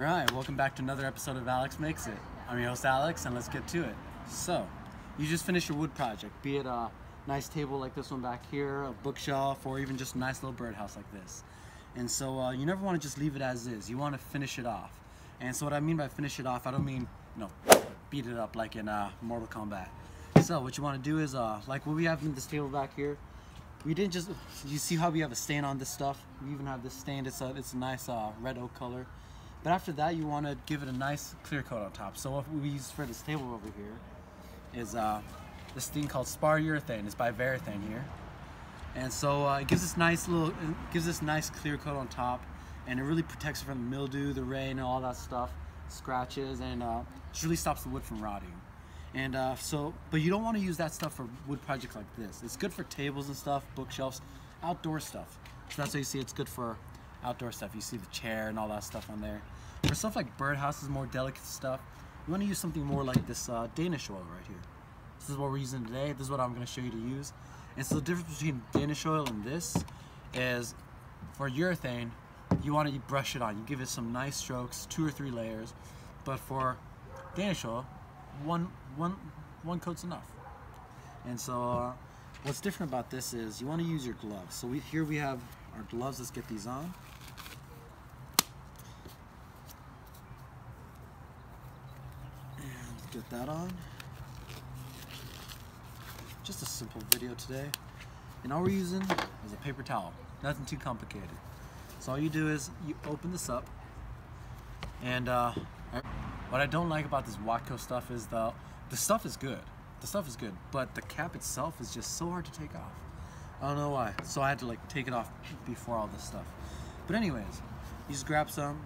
Alright, welcome back to another episode of Alex Makes It. I'm your host Alex, and let's get to it. So, you just finished your wood project, be it a nice table like this one back here, a bookshelf, or even just a nice little birdhouse like this. And so you never want to just leave it as is, you want to finish it off. And so what I mean by finish it off, I don't mean, beat it up like in Mortal Kombat. So what you want to do is, like what we have in this table back here, we didn't just, you see how we have a stain on this stuff? We even have this stain, it's a nice red oak color. But after that, you want to give it a nice clear coat on top. So what we use for this table over here is this thing called Spar Urethane. It's by Varathane here, and so it gives this nice clear coat on top, and it really protects it from the mildew, the rain, and all that stuff, scratches, and just really stops the wood from rotting. And but you don't want to use that stuff for wood projects like this. It's good for tables and stuff, bookshelves, outdoor stuff. So that's why you see it's good for outdoor stuff. You see the chair and all that stuff on there. For stuff like birdhouses, more delicate stuff, you want to use something more like this Danish oil right here. This is what we're using today. This is what I'm going to show you to use. And so the difference between Danish oil and this is, for urethane, you want to brush it on. You give it some nice strokes, 2 or 3 layers. But for Danish oil, one coat's enough. And so what's different about this is you want to use your gloves. So here we have our gloves. Let's get these on. And get that on. Just a simple video today. And all we're using is a paper towel. Nothing too complicated. So all you do is you open this up. And what I don't like about this Watco stuff is the stuff is good. The stuff is good, but the cap itself is just so hard to take off. I don't know why. So I had to take it off before all this stuff. But anyways, you just grab some,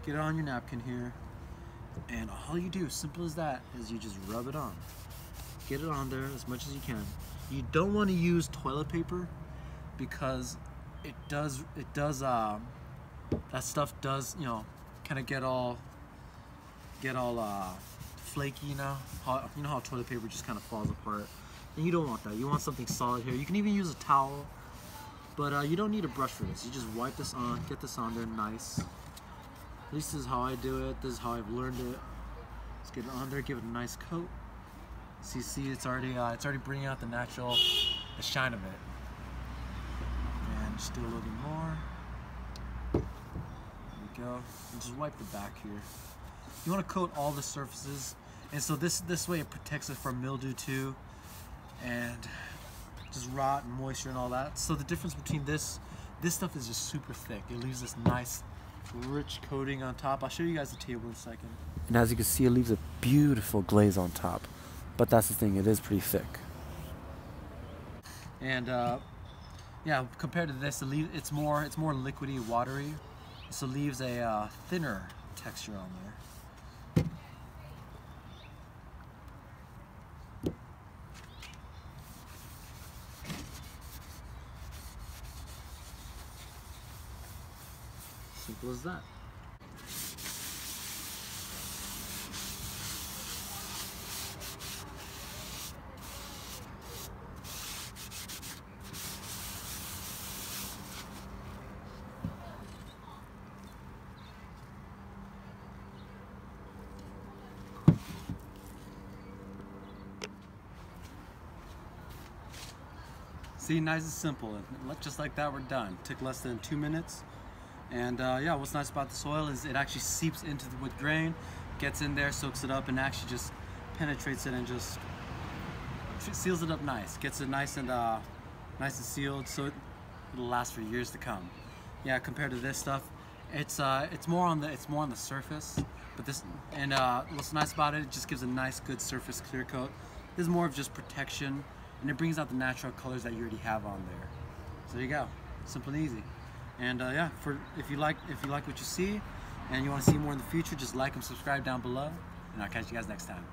get it on your napkin here, and all you do, simple as that, is you just rub it on. Get it on there as much as you can. You don't want to use toilet paper because that stuff does, kind of get all flaky, you know how toilet paper just kind of falls apart. And you don't want that. You want something solid here. You can even use a towel, but you don't need a brush for this. You just wipe this on, get this on there nice. At least this is how I do it. This is how I've learned it. Let's get it on there, give it a nice coat. So you see it's already bringing out the natural shine of it. And just do a little bit more. There we go. And just wipe the back here. You want to coat all the surfaces, and so this way it protects it from mildew too, and just rot and moisture and all that. So the difference between this stuff is just super thick. It leaves this nice rich coating on top. I'll show you guys the table in a second. And as you can see, it leaves a beautiful glaze on top. But that's the thing, it is pretty thick. And yeah, compared to this, it's more liquidy, watery. So it leaves a thinner texture on there. Simple as that. See, nice and simple. Just like that, we're done. Took less than 2 minutes. And yeah, what's nice about the soil is it actually seeps into the wood grain, gets in there, soaks it up, and actually just penetrates it and just seals it up nice. Gets it nice and sealed, so it'll last for years to come. Yeah, compared to this stuff, it's more on the surface. But what's nice about it just gives a nice, good surface clear coat. This is more of just protection, and it brings out the natural colors that you already have on there. So there you go, simple and easy. And yeah, if you like what you see and you want to see more in the future, just like and subscribe down below, and I'll catch you guys next time.